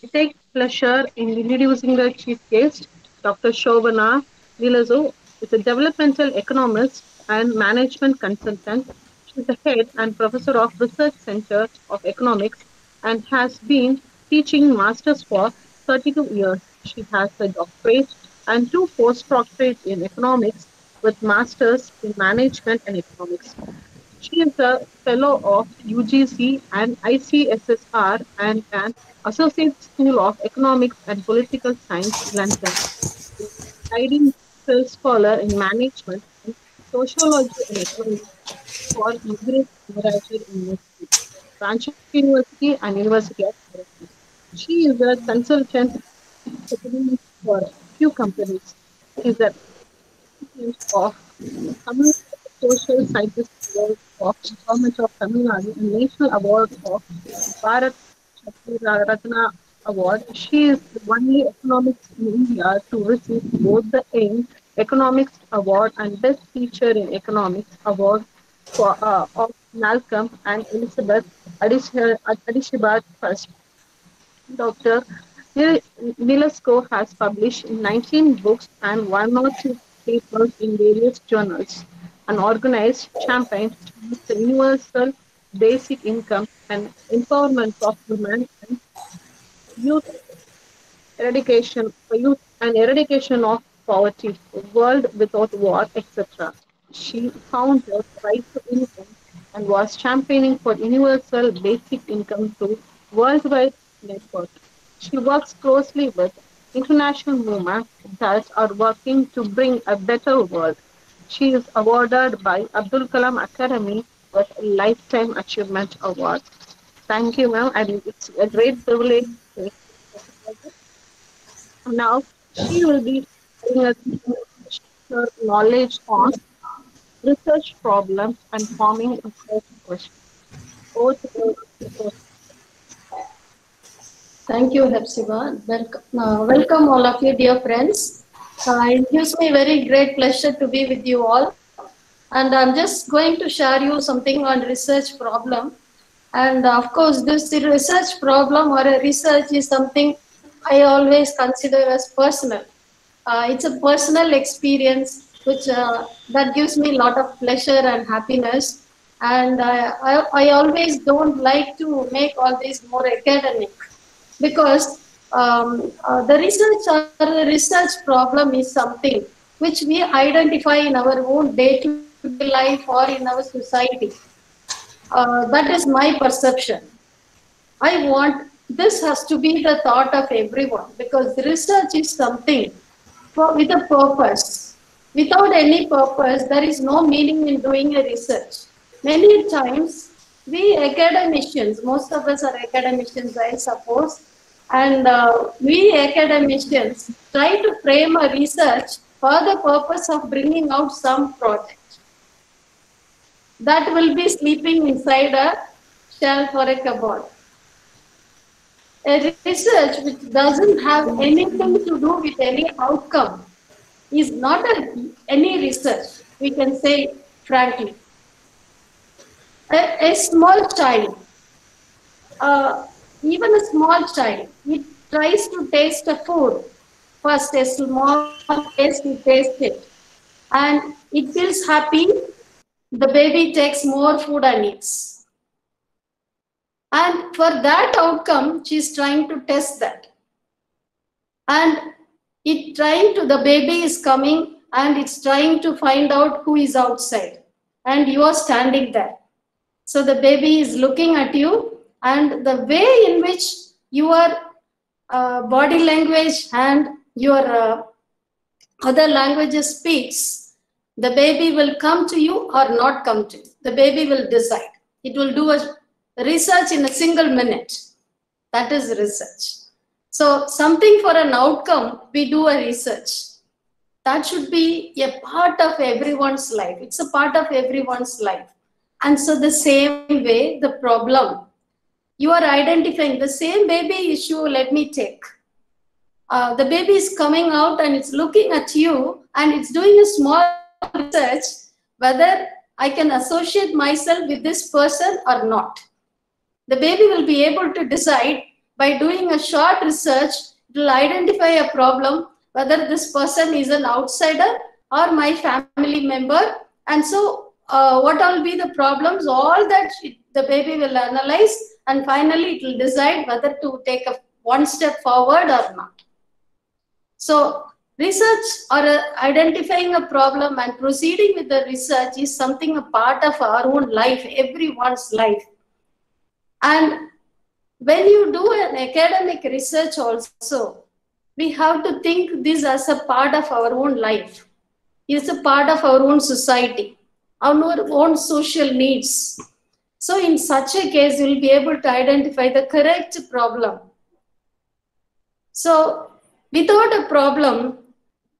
I take pleasure in introducing the chief guest, Dr. Shobana Nilazo is a developmental economist and management consultant. She is the head and professor of Research Center of Economics and has been teaching masters for 32 years. She has a doctorate and two postdoctorates in economics with masters in management and economics. She is a fellow of UGC and ICSSR and an associate school of economics and political science, London. Guiding scholar in management and sociology and economics for Margaret Marajar University, Ranchi University and University of Maryland. She is a consultant secretary for a few companies. She is a recipient of Community Social Scientist Award of Government of Tamil Nadu and National Award of Bharat Ratna Award. She is the only economist in India to receive both the AIM Economics Award and Best Teacher in Economics Award of Malcolm and Elizabeth Adishabat First. Dr. Nilasco has published 19 books and one or two papers in various journals and organized campaigns towards the universal basic income and empowerment of women and youth eradication of poverty, a world without war, etc. She founded Right to Income and was championing for universal basic income through worldwide network. She works closely with international movements that are working to bring a better world. She is awarded by Abdul Kalam Academy with a Lifetime Achievement Award. Thank you, ma'am, and it's a great privilege to now, she will be sharing us her knowledge on research problems and forming research questions. Over to you. Thank you, Hepzibah. Welcome all of you, dear friends. It gives me very great pleasure to be with you all. And I'm just going to share you something on research problem. And of course, this research problem or a research is something I always consider as personal. It's a personal experience which that gives me a lot of pleasure and happiness. And I always don't like to make all this more academic because the research problem is something which we identify in our own day-to-day life or in our society. That is my perception. I want this has to be the thought of everyone because research is something with a purpose. Without any purpose, there is no meaning in doing a research. Many times, we academicians, most of us are academicians, I suppose, and we academicians try to frame a research for the purpose of bringing out some project that will be sleeping inside a shelf or a cupboard. A research which doesn't have anything to do with any outcome is not any research, we can say frankly. A small child, even a small child, it tries to taste a food. First, a small taste, it tastes it. And it feels happy. The baby takes more food and eats. And for that outcome, she's trying to test that. And the baby is coming and it's trying to find out who is outside. And you are standing there. So the baby is looking at you, and the way in which your body language and your other languages speaks, the baby will come to you or not come to you. The baby will decide. It will do a research in a single minute. That is research. So something for an outcome, we do a research. That should be a part of everyone's life. It's a part of everyone's life. And so the same way, the problem, you are identifying the same baby issue, let me take. The baby is coming out and it's looking at you and it's doing a small research whether I can associate myself with this person or not. The baby will be able to decide by doing a short research, it will identify a problem, whether this person is an outsider or my family member. And so what will be the problems, all that the baby will analyze, and finally it will decide whether to take one step forward or not. So research or identifying a problem and proceeding with the research is something a part of our own life, everyone's life. And when you do an academic research also, we have to think this as a part of our own life. It's a part of our own society, our own social needs. So in such a case, you will be able to identify the correct problem. So without a problem,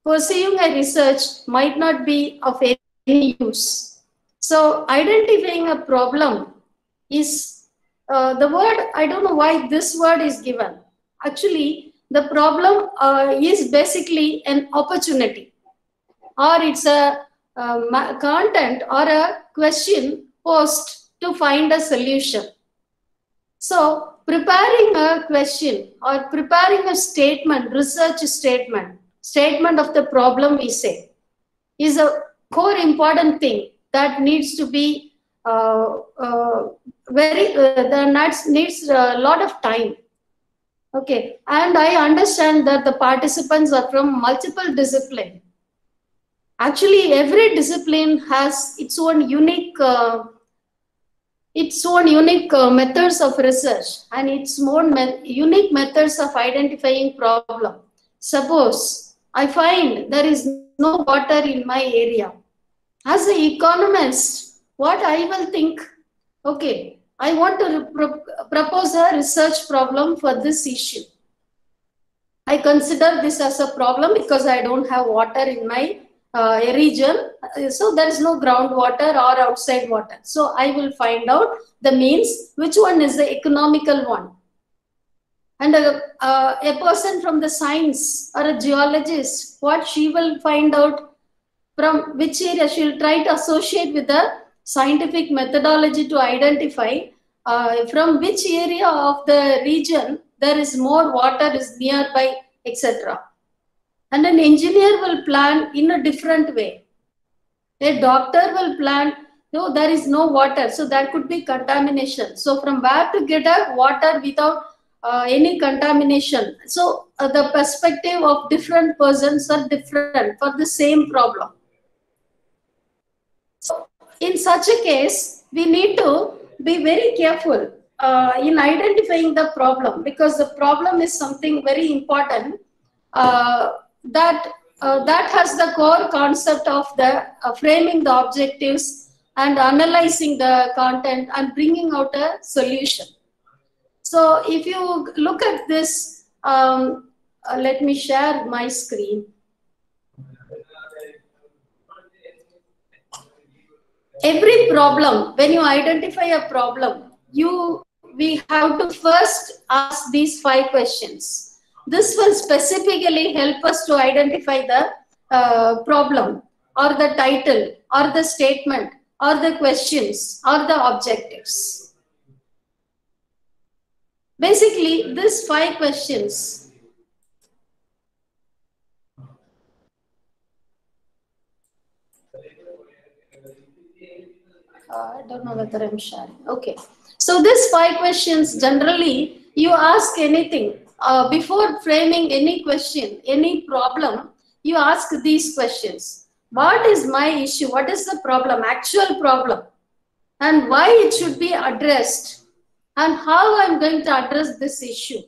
pursuing a research might not be of any use. So identifying a problem is the word, I don't know why this word is given. Actually, the problem is basically an opportunity, or it's a content or a question posed to find a solution. So preparing a question or preparing a statement, research statement of the problem, we say, is a core important thing that needs to be that needs a lot of time. Okay, and I understand that the participants are from multiple disciplines. Actually, every discipline has its own unique methods of research and its own unique methods of identifying problem. Suppose I find there is no water in my area. As an economist, what I will think, okay, I want to propose a research problem for this issue. I consider this as a problem because I don't have water in my region. So there is no groundwater or outside water. So I will find out the means, which one is the economical one. And a person from the science or a geologist, what she will find out, from which area she will try to associate with the scientific methodology to identify from which area of the region there is more water is nearby, etc. And an engineer will plan in a different way. A doctor will plan, no, there is no water, so there could be contamination. So from where to get a water without any contamination? So the perspective of different persons are different for the same problem. So in such a case, we need to be very careful in identifying the problem, because the problem is something very important that has the core concept of the framing the objectives and analyzing the content and bringing out a solution. So if you look at this, let me share my screen. Every problem, when you identify a problem, we have to first ask these 5 questions. This will specifically help us to identify the problem or the title or the statement or the questions or the objectives. Basically, these 5 questions I don't know whether I'm sharing. Okay. So these 5 questions, generally, you ask anything. Before framing any question, any problem, you ask these questions. What is my issue? What is the problem, actual problem? And why it should be addressed? And how I'm going to address this issue?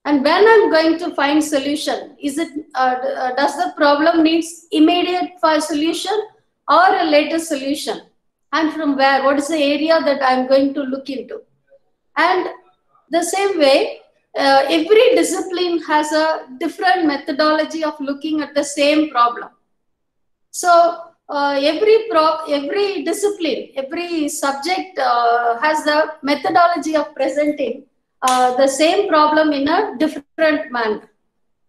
And when I'm going to find solution, is it does the problem needs immediate solution or a later solution? And from where? What is the area that I'm going to look into? And the same way, every discipline has a different methodology of looking at the same problem. So every discipline, every subject has the methodology of presenting the same problem in a different manner.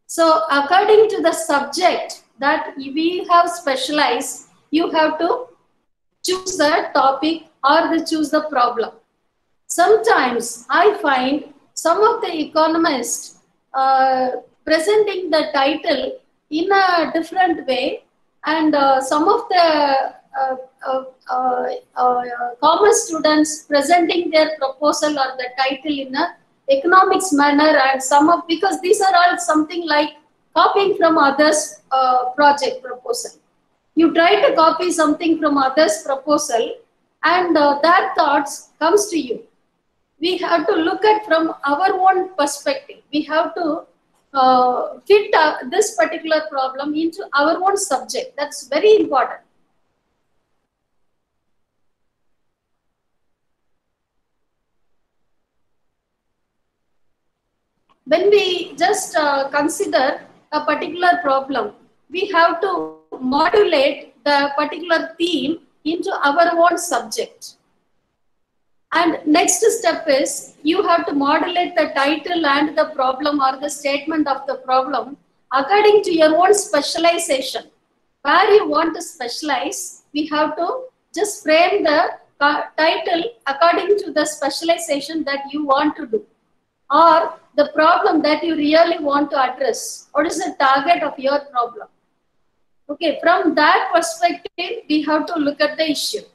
So according to the subject that we have specialized, you have to choose the topic or choose the problem. Sometimes I find some of the economists presenting the title in a different way, and some of the commerce students presenting their proposal or the title in a economics manner, and some of, because these are all something like copying from others project proposal. You try to copy something from others proposal, and that thoughts comes to you. We have to look at from our own perspective. We have to fit this particular problem into our own subject. That's very important. When we just consider a particular problem, we have to modulate the particular theme into our own subject. And next step is you have to modulate the title and the problem or the statement of the problem according to your own specialization. Where you want to specialize, we have to just frame the title according to the specialization that you want to do, or the problem that you really want to address. What is the target of your problem? Okay, from that perspective, we have to look at the issue.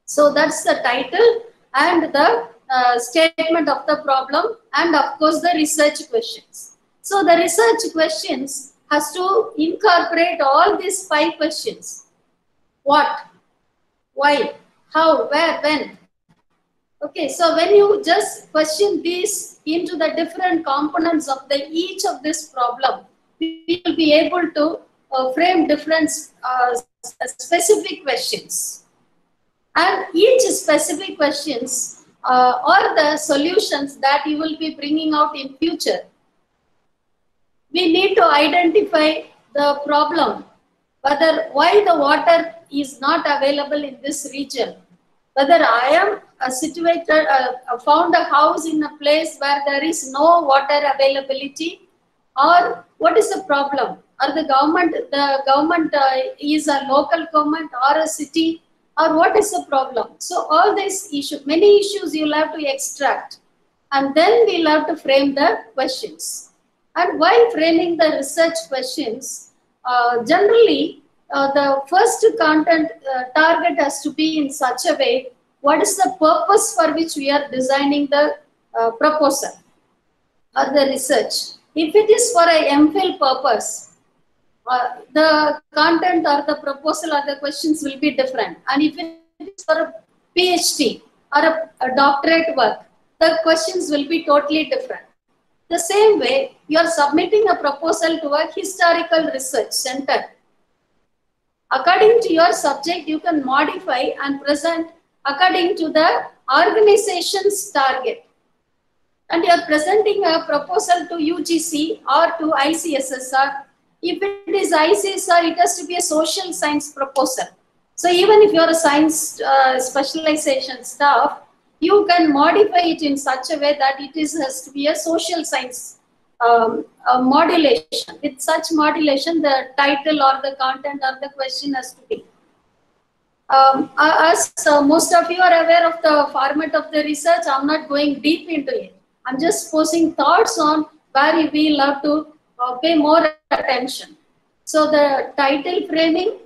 So that's the title and the statement of the problem, and of course the research questions. So the research questions has to incorporate all these 5 questions. What, why, how, where, when. Okay, so when you just question these into the different components of the each of this problem, we will be able to frame different specific questions. And each specific questions or the solutions that you will be bringing out in future. We need to identify the problem, whether why the water is not available in this region. Whether I am situated, found a house in a place where there is no water availability, or what is the problem? Or the government is a local government or a city, or what is the problem? So all these issues, many issues you'll have to extract, and then we'll have to frame the questions. And while framing the research questions, generally the first content target has to be in such a way, what is the purpose for which we are designing the proposal or the research. If it is for a MPhil purpose, the content or the proposal or the questions will be different. And if it is for a PhD or a doctorate work, the questions will be totally different. The same way, you are submitting a proposal to a historical research center. According to your subject, you can modify and present according to the organization's target. And you are presenting a proposal to UGC or to ICSSR. If it is ICSR, it has to be a social science proposal. So even if you are a science specialization staff, you can modify it in such a way that it has to be a social science modulation. With such modulation, the title or the content or the question has to be. As most of you are aware of the format of the research, I'm not going deep into it. I'm just posing thoughts on where we will have to pay more attention. So the title framing,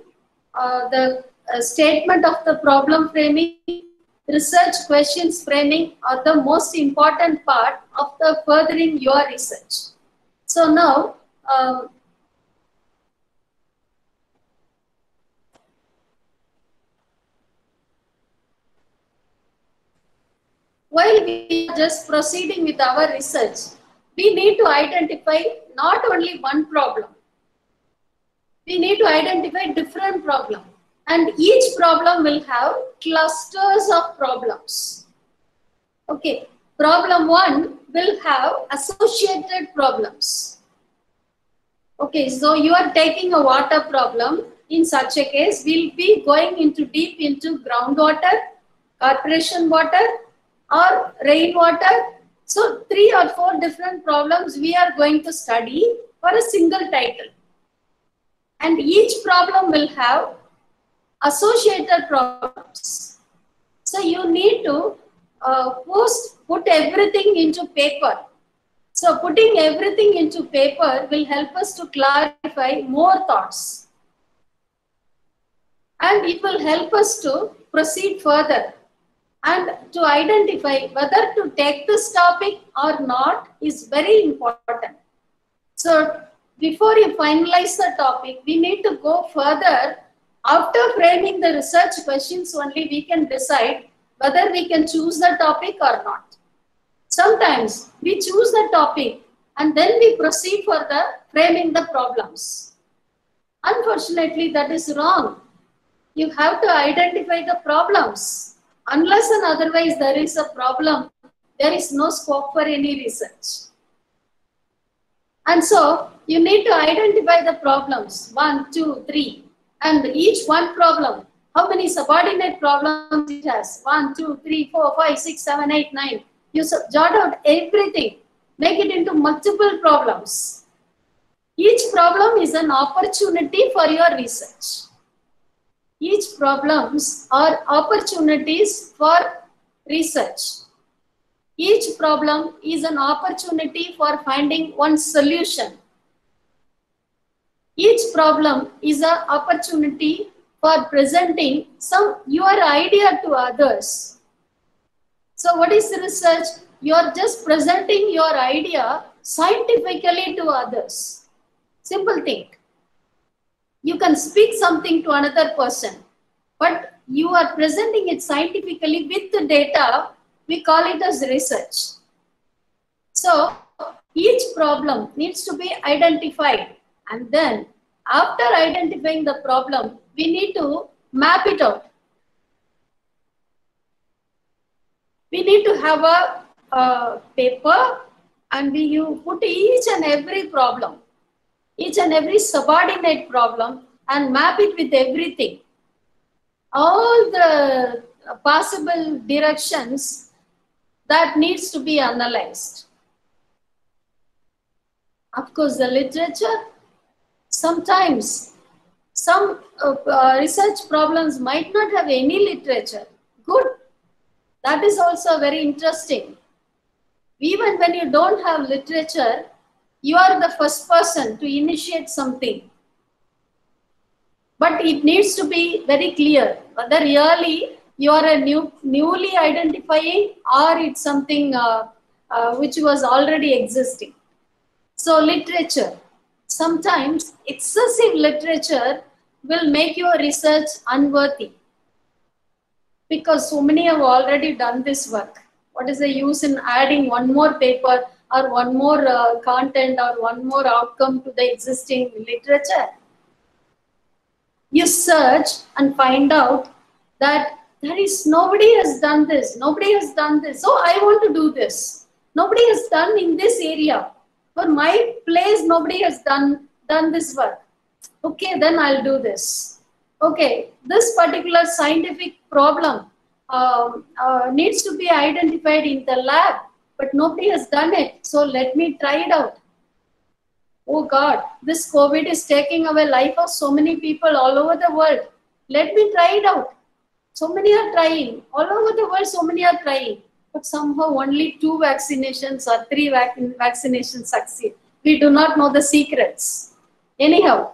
the statement of the problem framing, research questions framing are the most important part of the furthering your research. So now, while we are just proceeding with our research, we need to identify not only one problem. We need to identify different problems. And each problem will have clusters of problems. Okay, problem 1 will have associated problems. Okay, so you are taking a water problem. In such a case, we'll be going into deep into groundwater, corporation water, or rainwater. So 3 or 4 different problems we are going to study for a single title. And each problem will have associated problems. So you need to put everything into paper. So putting everything into paper will help us to clarify more thoughts. And it will help us to proceed further and to identify whether to take this topic or not is very important. So before you finalize the topic, we need to go further. After framing the research questions only, we can decide whether we can choose the topic or not. Sometimes we choose the topic and then we proceed for the framing the problems. Unfortunately, that is wrong. You have to identify the problems. Unless and otherwise there is a problem, there is no scope for any research. And so you need to identify the problems, 1, 2, 3, and each one problem, how many subordinate problems it has, 1, 2, 3, 4, 5, 6, 7, 8, 9. You jot out everything, make it into multiple problems. Each problem is an opportunity for your research. Each problems are opportunities for research. Each problem is an opportunity for finding one solution. Each problem is an opportunity for presenting your idea to others. So what is research? You are just presenting your idea scientifically to others. Simple thing. You can speak something to another person, but you are presenting it scientifically with the data. We call it as research. So each problem needs to be identified, and then after identifying the problem, we need to map it out. We need to have a paper, and you put each and every problem, each and every subordinate problem, and map it with everything. All the possible directions that needs to be analyzed. Of course, the literature, sometimes some research problems might not have any literature. Good. That is also very interesting. Even when you don't have literature, you are the first person to initiate something. But it needs to be very clear whether really you are a newly identifying or it's something which was already existing. So literature. Sometimes excessive literature will make your research unworthy, because so many have already done this work. What is the use in adding one more paper or one more content or one more outcome to the existing literature? You search and find out that nobody has done this, nobody has done this, so I want to do this. Nobody has done in this area. For my place, nobody has done this work. Okay, then I'll do this. Okay, this particular scientific problem needs to be identified in the lab, but nobody has done it. So let me try it out. Oh God, this COVID is taking away life of so many people all over the world. Let me try it out. So many are trying. All over the world, so many are trying. But somehow only 2 vaccinations or 3 vaccinations succeed. We do not know the secrets. Anyhow,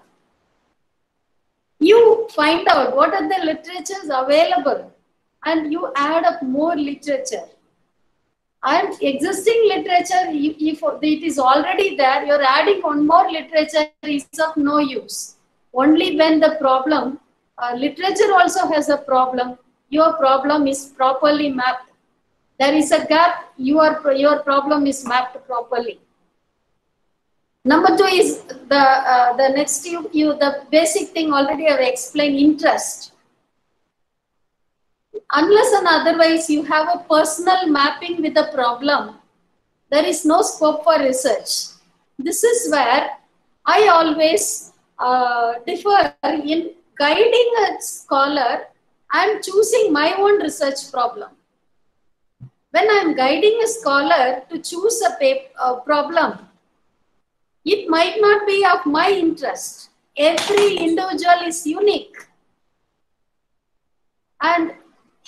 you find out what are the literatures available and you add up more literature. And existing literature, if it is already there, you're adding one more literature is of no use. Only when the problem, literature also has a problem, your problem is properly mapped. There is a gap, your problem is mapped properly. Number 2 is the next the basic thing already I have explained, interest. Unless and otherwise you have a personal mapping with a problem, there is no scope for research. This is where I always differ in guiding a scholar and choosing my own research problem. When I am guiding a scholar to choose a problem, it might not be of my interest. Every individual is unique. And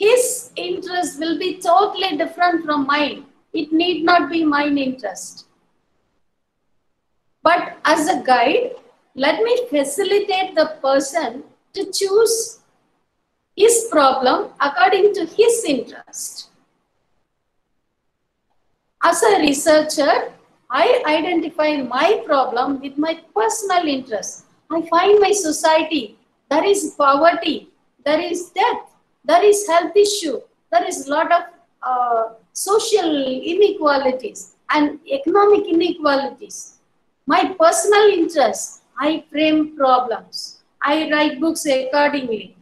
his interest will be totally different from mine. It need not be mine interest. But as a guide, let me facilitate the person to choose his problem according to his interest. As a researcher, I identify my problem with my personal interest. I find my society, there is poverty, there is death, there is health issue, there is a lot of social inequalities and economic inequalities. My personal interest, I frame problems. I write books accordingly.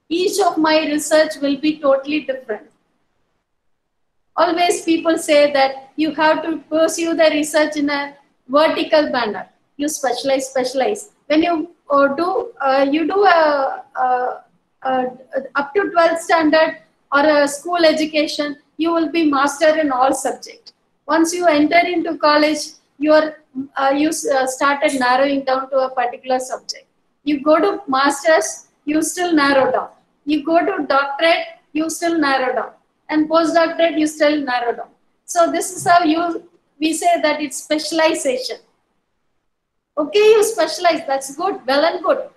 Each of my research will be totally different. Always people say that you have to pursue the research in a vertical manner. You specialize. When you do up to 12th standard or a school education, you will be master in all subjects. Once you enter into college, you started narrowing down to a particular subject. You go to masters, you still narrow down. You go to doctorate, you still narrow down. And postdoctorate, you still narrow down. So this is how we say that it's specialization. Okay, you specialize, that's good, well and good.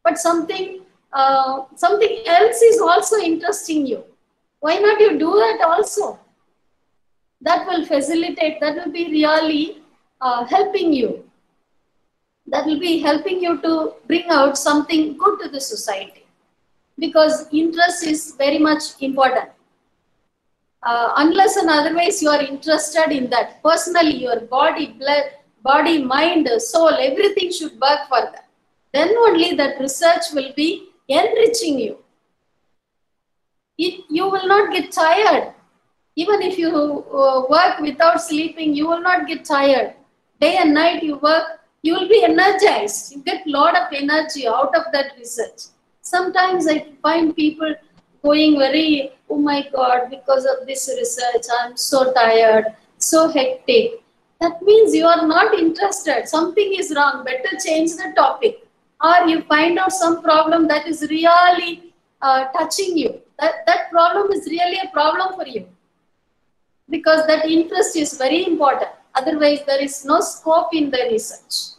But something else is also interesting you. Why not you do that also? That will facilitate, that will be really helping you. That will be helping you to bring out something good to the society. Because interest is very much important. Unless and otherwise you are interested in that. Personally, your body, blood, mind, soul, everything should work for that. Then only that research will be enriching you. You will not get tired. Even if you work without sleeping, you will not get tired. Day and night you work, you will be energized. You get a lot of energy out of that research. Sometimes I find people going very, oh my God, because of this research, I'm so tired, so hectic. That means you are not interested. Something is wrong. Better change the topic. Or you find out some problem that is really touching you. That problem is really a problem for you. Because that interest is very important. Otherwise, there is no scope in the research.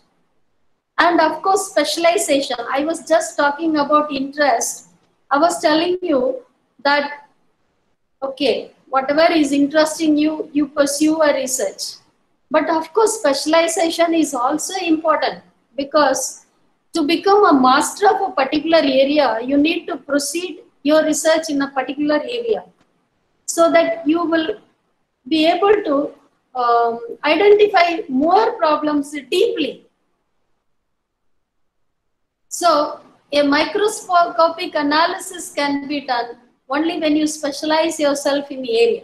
And of course, specialization. I was just talking about interest. I was telling you that, okay, whatever is interesting you, you pursue a research. But of course, specialization is also important because to become a master of a particular area, you need to proceed your research in a particular area so that you will be able to identify more problems deeply. So a microscopic analysis can be done only when you specialize yourself in the area.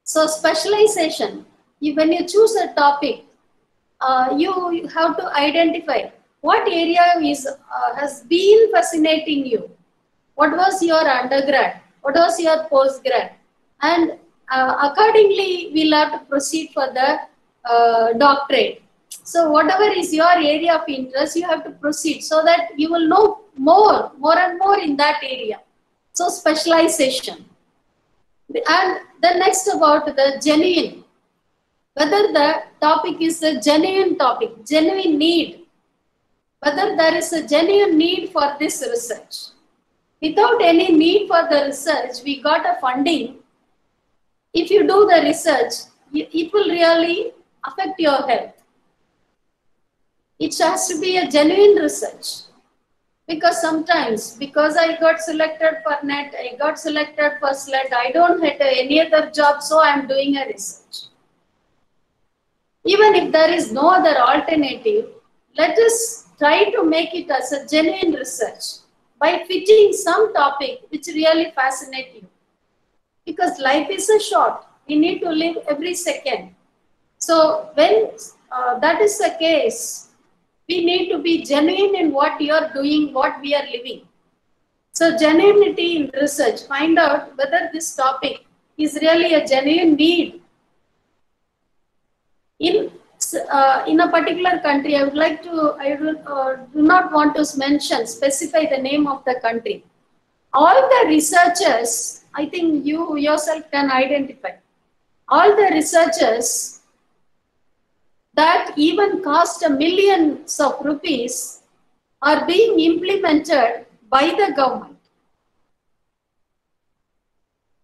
So specialization, when you choose a topic, you have to identify what area has been fascinating you. What was your undergrad? What was your postgrad? And accordingly, we'll have to proceed for the doctorate. So whatever is your area of interest, you have to proceed so that you will know more and more in that area. So specialization. And then next about the genuine. Whether the topic is a genuine topic, genuine need. Whether there is a genuine need for this research. Without any need for the research, we got a funding. If you do the research, it will really affect your health. It has to be a genuine research. Because sometimes, because I got selected for NET, I got selected for SLED, I don't have any other job, so I am doing a research. Even if there is no other alternative, let us try to make it as a genuine research by fitting some topic which really fascinates you. Because life is so short, we need to live every second. So when that is the case, we need to be genuine in what you are doing, what we are living. So genuinity in research, find out whether this topic is really a genuine need. In a particular country, I do not want to specify the name of the country. all the researchers, I think you yourself can identify, all the researchers that even cost millions of rupees are being implemented by the government.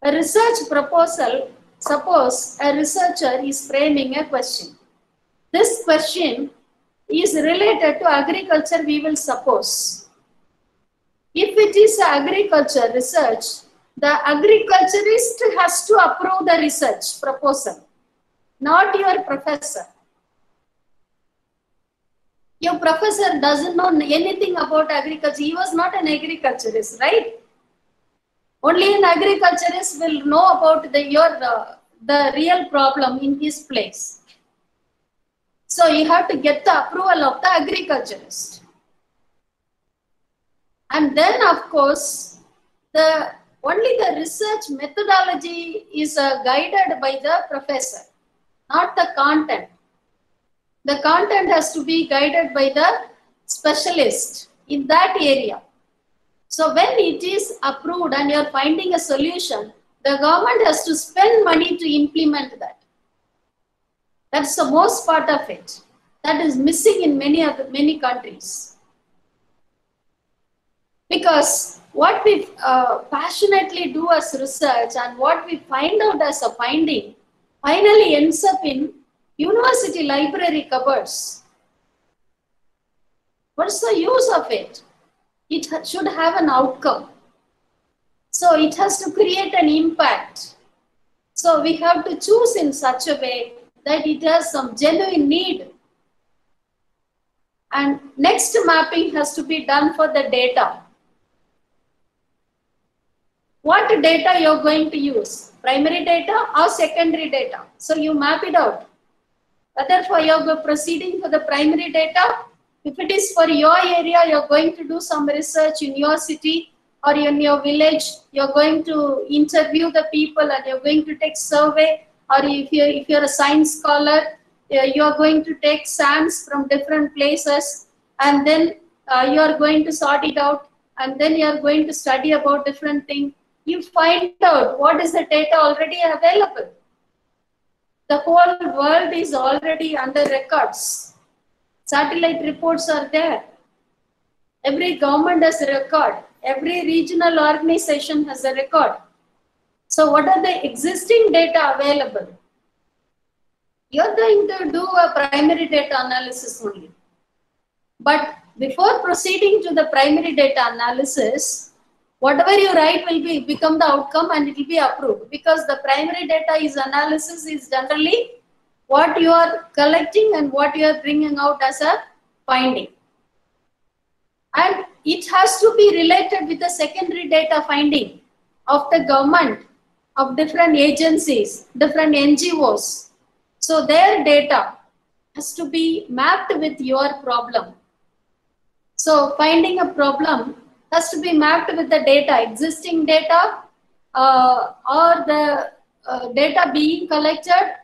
A research proposal, suppose a researcher is framing a question. This question is related to agriculture, we will suppose. If it is agriculture research, the agriculturist has to approve the research proposal, not your professor. Your professor doesn't know anything about agriculture. He was not an agriculturist, right? Only an agriculturist will know about the real problem in his place. So you have to get the approval of the agriculturist. And then, of course, only the research methodology is guided by the professor, not the content. The content has to be guided by the specialist in that area. So when it is approved and you are finding a solution, the government has to spend money to implement that. That's the most part of it. That is missing in many countries. Because what we passionately do as research and what we find out as a finding finally ends up in university library cupboards. What's the use of it? It should have an outcome. So it has to create an impact. So we have to choose in such a way that it has some genuine need. And next mapping has to be done for the data. What data you're going to use? Primary data or secondary data? So you map it out. Whether for you're proceeding for the primary data, if it is for your area, you're going to do some research in your city or in your village, you're going to interview the people and you're going to take survey, or if you're a science scholar, you're going to take samples from different places and then you're going to sort it out and then you're going to study about different things. You find out what is the data already available. The whole world is already under records. Satellite reports are there. Every government has a record. Every regional organization has a record. So what are the existing data available? You're going to do a primary data analysis only. But before proceeding to the primary data analysis, whatever you write will become the outcome and it will be approved, because the primary data analysis is generally what you are collecting and what you are bringing out as a finding. And it has to be related with the secondary data finding of the government, of different agencies, different NGOs. So their data has to be mapped with your problem. So finding a problem has to be mapped with the data, existing data or the data being collected.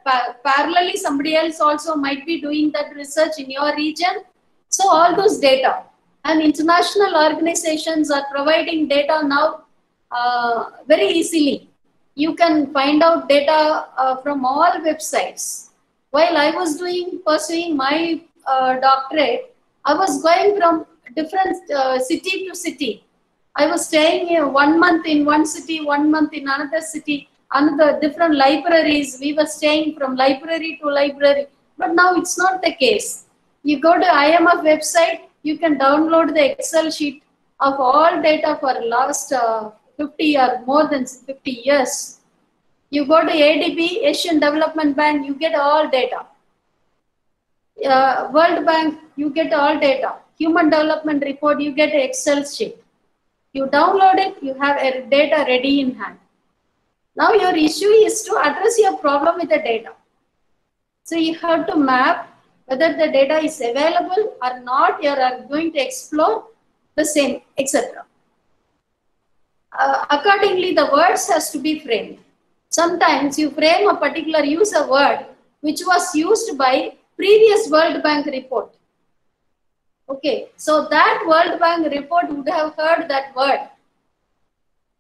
Parallelly, somebody else also might be doing that research in your region. So all those data. And international organizations are providing data now very easily. You can find out data from all websites. While I was pursuing my doctorate, I was going from different city to city. I was staying here 1 month in one city, 1 month in another city, another different libraries. We were staying from library to library. But now it's not the case. You go to IMF website, you can download the Excel sheet of all data for last 50 or more than 50 years. You go to ADB, Asian Development Bank, you get all data. World Bank, you get all data. Human Development Report, you get an Excel sheet. You download it, you have data ready in hand. Now your issue is to address your problem with the data. So you have to map whether the data is available or not. You are going to explore the same, etc. Accordingly, the words has to be framed. Sometimes you frame a particular user word which was used by previous World Bank report. Okay, so that World Bank report would have heard that word.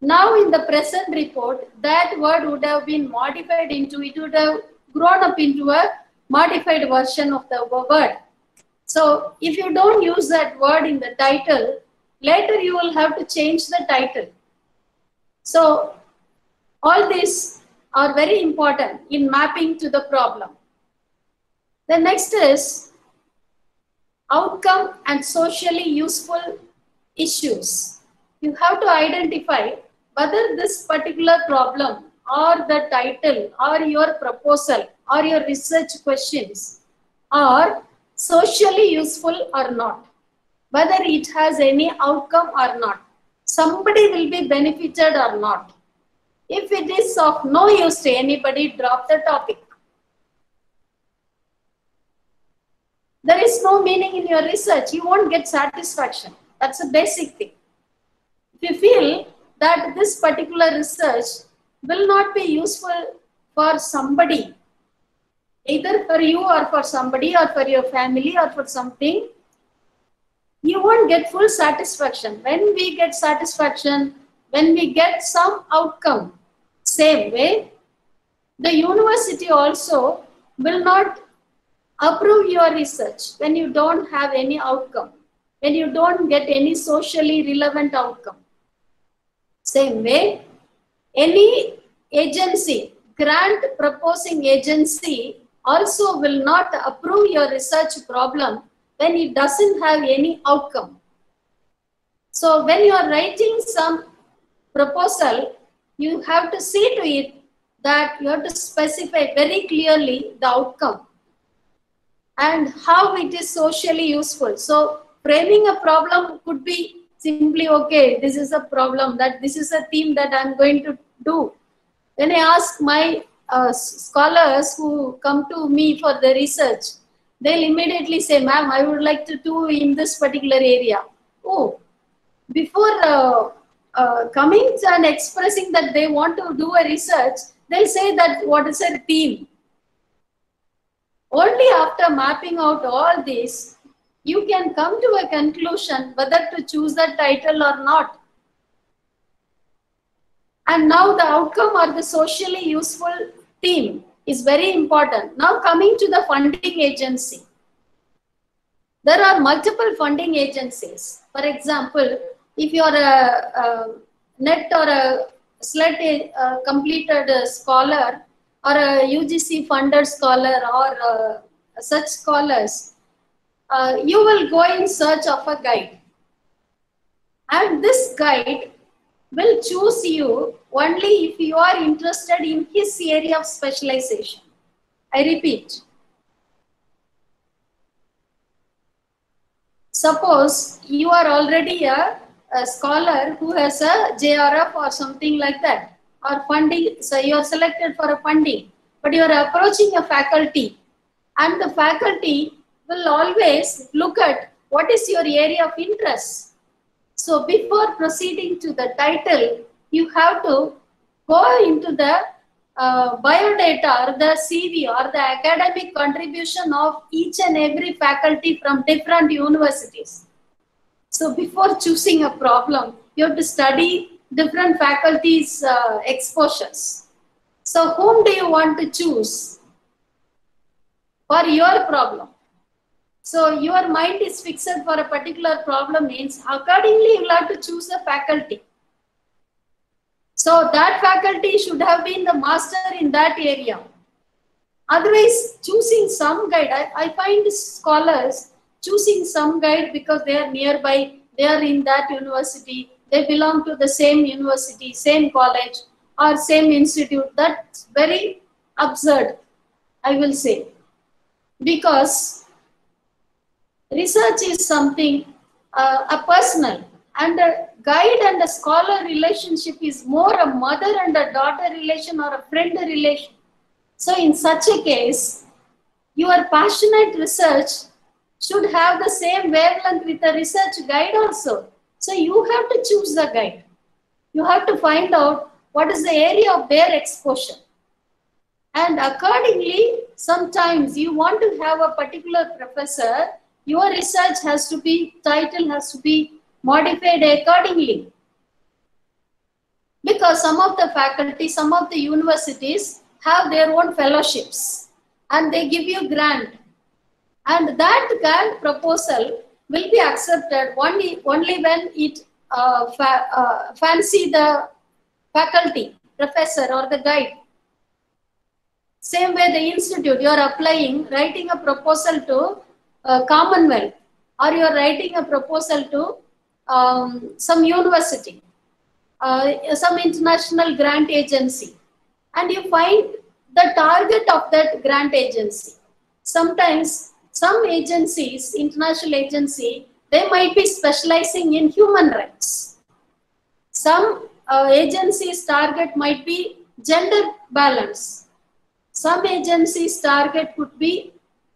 Now in the present report, that word would have been modified into, it would have grown up into a modified version of the word. So if you don't use that word in the title, later you will have to change the title. So all these are very important in mapping to the problem. The next is outcome and socially useful issues. You have to identify whether this particular problem or the title or your proposal or your research questions are socially useful or not, whether it has any outcome or not, somebody will be benefited or not. If it is of no use to anybody, drop the topic. There is no meaning in your research, you won't get satisfaction. That's a basic thing. If you feel that this particular research will not be useful for somebody, either for you or for somebody or for your family or for something, you won't get full satisfaction. When we get satisfaction, when we get some outcome, same way, the university also will not approve your research when you don't have any outcome, when you don't get any socially relevant outcome. Same way, any agency, grant proposing agency also will not approve your research problem when it doesn't have any outcome. So when you are writing some proposal, you have to see to it that you have to specify very clearly the outcome and how it is socially useful. So framing a problem could be simply, okay, this is a problem, that this is a theme that I'm going to do. When I ask my scholars who come to me for the research, they'll immediately say, ma'am, I would like to do in this particular area. Oh, before coming and expressing that they want to do a research, they'll say that what is a theme. Only after mapping out all this, you can come to a conclusion whether to choose the title or not. And now the outcome or the socially useful theme is very important. Now coming to the funding agency. There are multiple funding agencies. For example, if you are a NET or a SLET completed scholar or a UGC funded scholar or such scholars, you will go in search of a guide. And this guide will choose you only if you are interested in his area of specialization. I repeat. Suppose you are already a scholar who has a JRF or something like that, or funding, so you are selected for a funding, but you are approaching a faculty, and the faculty will always look at what is your area of interest. So before proceeding to the title, you have to go into the biodata or the CV or the academic contribution of each and every faculty from different universities. So before choosing a problem, you have to study different faculties' exposures. So whom do you want to choose for your problem? So your mind is fixed for a particular problem means accordingly you will have to choose a faculty. So that faculty should have been the master in that area. Otherwise, choosing some guide, I find scholars choosing some guide because they are nearby, they are in that university, they belong to the same university, same college or same institute. That's very absurd, I will say. Because research is something a personal, and a guide and a scholar relationship is more a mother and a daughter relation or a friend relation. So in such a case, your passionate research should have the same wavelength with the research guide also. So you have to choose the guide. You have to find out what is the area of their exposure. And accordingly, sometimes you want to have a particular professor, your research has to be, title has to be modified accordingly. Because some of the faculty, some of the universities have their own fellowships and they give you grant. And that grant proposal will be accepted only when it fancy the faculty, professor or the guide. Same way the institute, you are applying, writing a proposal to Commonwealth, or you are writing a proposal to some university, some international grant agency, and you find the target of that grant agency. Sometimes some agencies, international agency, they might be specializing in human rights. Some agencies' target might be gender balance. Some agencies' target could be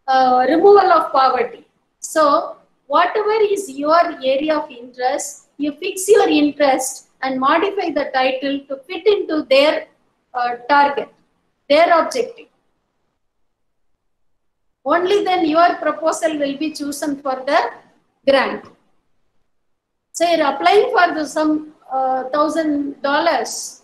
removal of poverty. So whatever is your area of interest, you fix your interest and modify the title to fit into their target, their objective. Only then your proposal will be chosen for the grant. So you're applying for some $1,000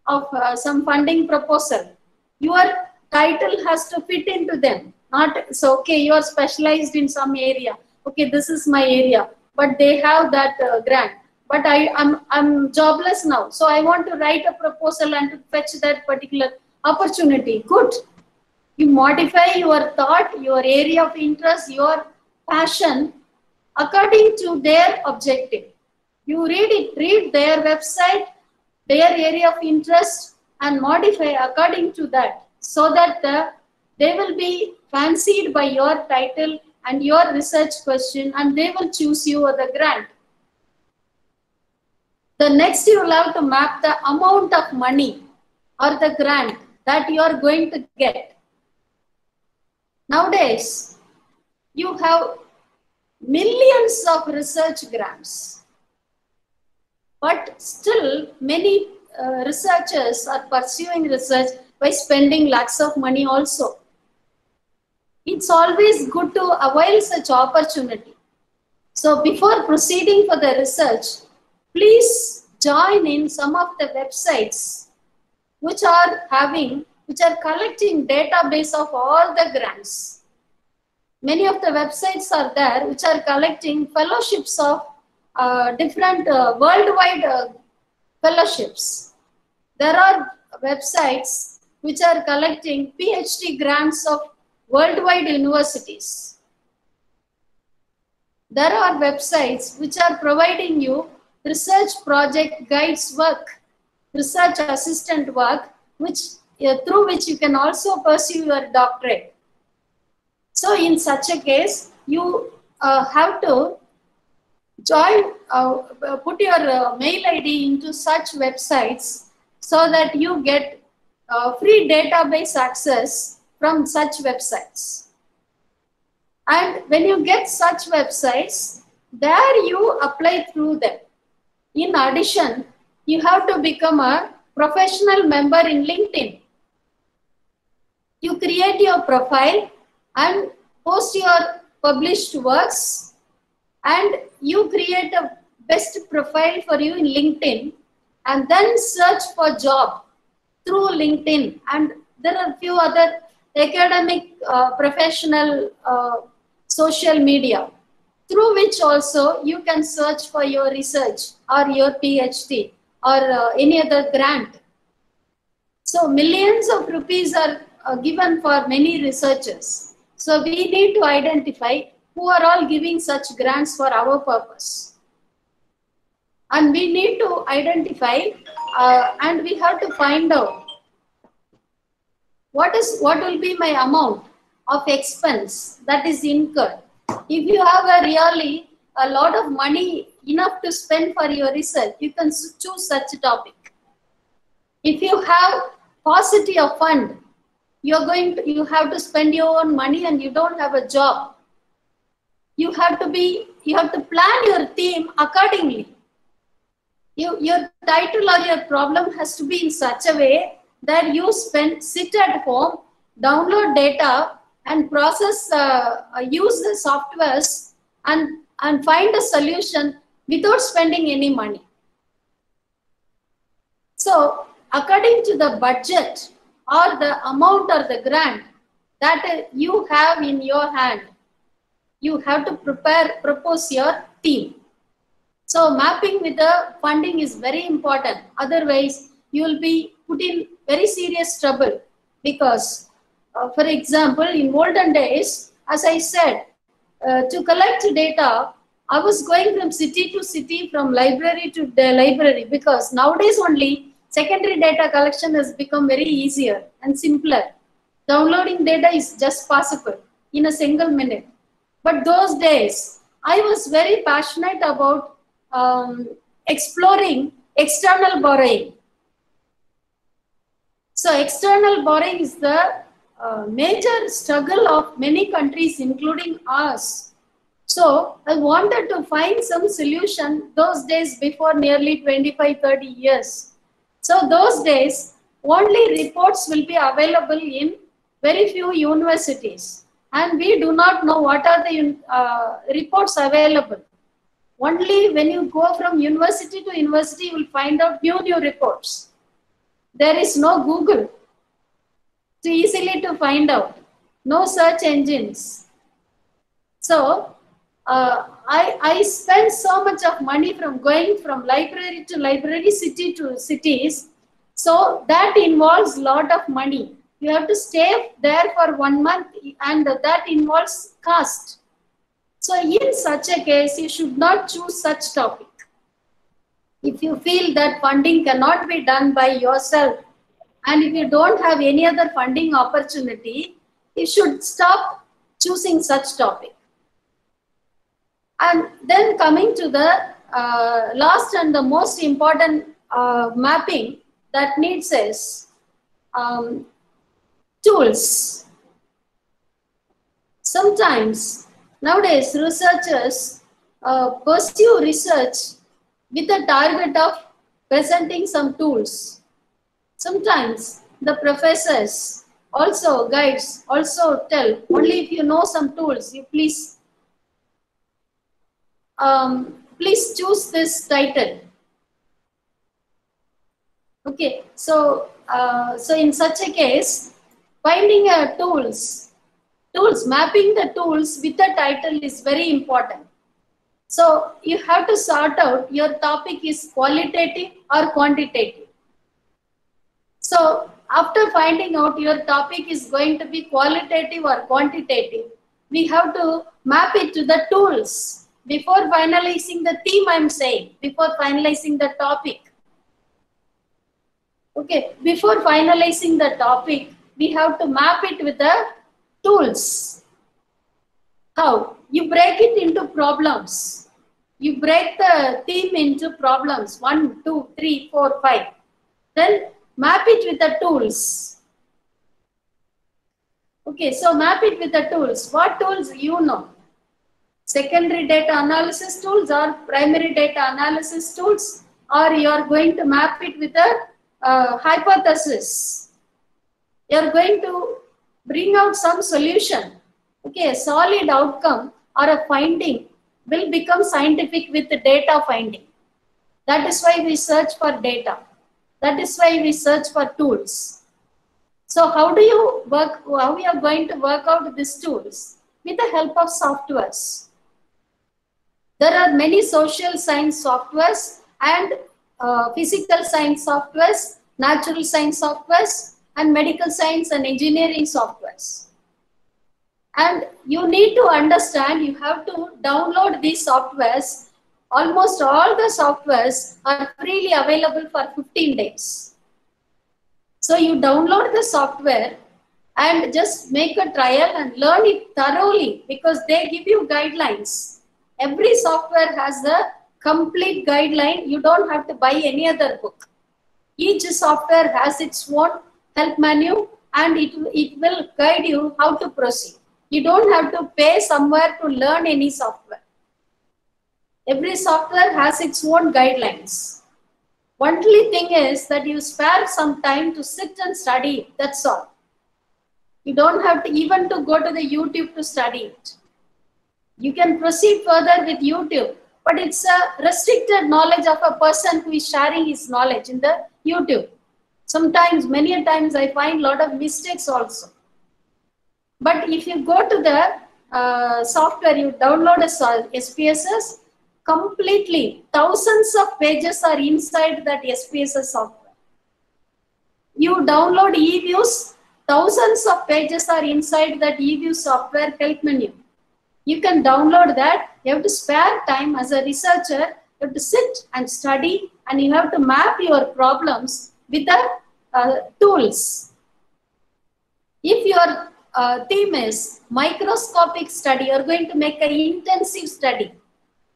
of some funding proposal. Your title has to fit into them. Not so okay, you are specialized in some area. Okay, this is my area, but they have that grant. But I'm jobless now, so I want to write a proposal and to fetch that particular opportunity. Good. You modify your thought, your area of interest, your passion according to their objective. You read their website, their area of interest, and modify according to that, so that they will be fancied by your title and your research question, and they will choose you as the grant. The next, you will have to map the amount of money or the grant that you are going to get. Nowadays, you have millions of research grants, but still many researchers are pursuing research by spending lakhs of money also. It's always good to avail such opportunity. So before proceeding for the research, please join in some of the websites which are collecting database of all the grants. Many of the websites are there which are collecting fellowships of different worldwide fellowships. There are websites which are collecting PhD grants of worldwide universities. There are websites which are providing you research project guides work, research assistant work, through which you can also pursue your doctorate. So in such a case, you have to join, put your mail ID into such websites so that you get free database access from such websites. And when you get such websites, there you apply through them. In addition, you have to become a professional member in LinkedIn. You create your profile and post your published works, and you create a best profile for you in LinkedIn, and then search for job through LinkedIn. And there are a few other academic, professional social media through which also you can search for your research or your PhD or any other grant. So millions of rupees are given for many researchers. So we need to identify who are all giving such grants for our purpose. And we need to identify and we have to find out what will be my amount of expense that is incurred. If you have a lot of money enough to spend for your research, you can choose such a topic. If you have paucity of fund, you have to spend your own money and you don't have a job. You have to plan your theme accordingly. Your title or your problem has to be in such a way that you sit at home, download data, and process, use the softwares and find a solution without spending any money. So according to the budget or the amount or the grant that you have in your hand, you have to propose your theme. So mapping with the funding is very important. Otherwise, you will be put in very serious trouble because, for example, in olden days, as I said, to collect data, I was going from city to city, from library to the library, because nowadays only secondary data collection has become very easier and simpler. Downloading data is just possible in a single minute. But those days, I was very passionate about exploring external borrowing. So external borrowing is the major struggle of many countries, including ours. So I wanted to find some solution those days before nearly 25-30 years. So those days, only reports will be available in very few universities. And we do not know what are the reports available. Only when you go from university to university, you will find out new reports. There is no Google to easily to find out. No search engines. So I spend so much of money from going from library to library, city to cities. So that involves a lot of money. You have to stay there for 1 month, and that involves cost. So in such a case, you should not choose such topic. If you feel that funding cannot be done by yourself, and if you don't have any other funding opportunity, you should stop choosing such topic. And then coming to the last and the most important mapping that needs is tools. Sometimes nowadays researchers pursue research with the target of presenting some tools. Sometimes the professors also, guides also tell, only if you know some tools, you please choose this title. Okay, so in such a case, finding mapping the tools with the title is very important. So you have to sort out your topic is qualitative or quantitative. So after finding out your topic is going to be qualitative or quantitative, we have to map it to the tools before finalizing the theme, I'm saying, before finalizing the topic. Okay, before finalizing the topic, we have to map it with the tools. How? You break it into problems. You break the theme into problems, 1, 2, 3, 4, 5. Then map it with the tools. Okay, so map it with the tools. What tools you know? Secondary data analysis tools or primary data analysis tools, or you are going to map it with a hypothesis. You are going to bring out some solution. Okay, a solid outcome or a finding will become scientific with the data finding. That is why we search for data. That is why we search for tools. So how do you work, how we are going to work out these tools? With the help of softwares. There are many social science softwares and physical science softwares, natural science softwares, and medical science and engineering softwares. And you need to understand, you have to download these softwares. Almost all the softwares are freely available for 15 days. So you download the software and just make a trial and learn it thoroughly, because they give you guidelines. Every software has a complete guideline. You don't have to buy any other book. Each software has its own help menu, and it will guide you how to proceed. You don't have to pay somewhere to learn any software. Every software has its own guidelines. Only thing is that you spare some time to sit and study it. That's all. You don't have to even to go to the YouTube to study it. You can proceed further with YouTube, but it's a restricted knowledge of a person who is sharing his knowledge in the YouTube. Sometimes, many a times I find a lot of mistakes also. But if you go to the software, you download a SPSS, completely thousands of pages are inside that SPSS software. You download eViews, thousands of pages are inside that eView software help menu. You can download that. You have to spare time as a researcher. You have to sit and study, and you have to map your problems with the tools. If your theme is microscopic study, you're going to make an intensive study.